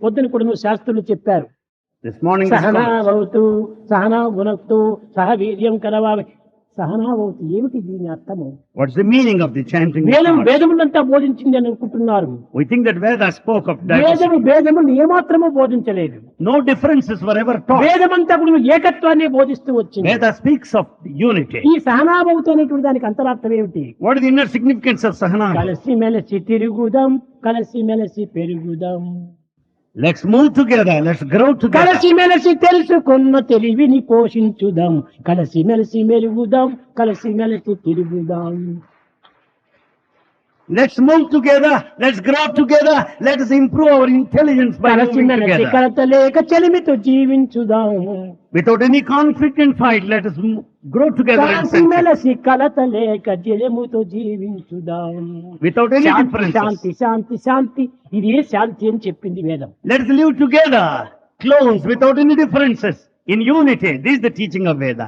పొద్దున కూడా నువ్వు శాస్త్రులు చెప్పారు. This morning, the Sahana scholars- భవతు సహనా భునక్తు సహ వీర్యం కరవామి. సహనా భవతు ఏమిటి దీని అర్థము? what's the meaning of the chanting? వేదములంతా బోధించింది అని అనుకుంటున్నారు. We think that Veda spoke of diversity. వేదములు ఏమాత్రము బోధించలేదు. No differences were ever taught. వేదమంతా కూడా ఏకత్వాన్ని బోధిస్తూ వచ్చింది. Veda speaks of unity. ఈ సహనాభవతు అనేటువంటి దానికి అంతరార్థం ఏమిటి? What is the inner significance of Sahana? కలిసి మెలిసి తిరుగుదాం, కలిసి మెలిసి పెరుగుదాం, Let's move together. Let's grow together. కలిసి మెలిసి తెలుసుకున్న తెలివిని పోషించుదాం, కలిసి మెలిసి మెరుగుదాం, కలిసి మెలిసి తిరుగుదాం. Let's move together. Let's grow together. Let us improve our intelligence by కలిసి moving మెలిసి together. కలతలేక చెలిమితో జీవించుదాం, Without any conflict and fight, let us grow together in కలిసి friendship. మెలిసి కలతలేక జలముతో జీవించుదాం. Without any శాంతి differences. శాంతి శాంతి శాంతి, ఇదే శాంతి అని చెప్పింది వేదం. Let us live together, close, without any differences, in unity. This is the teaching of Veda.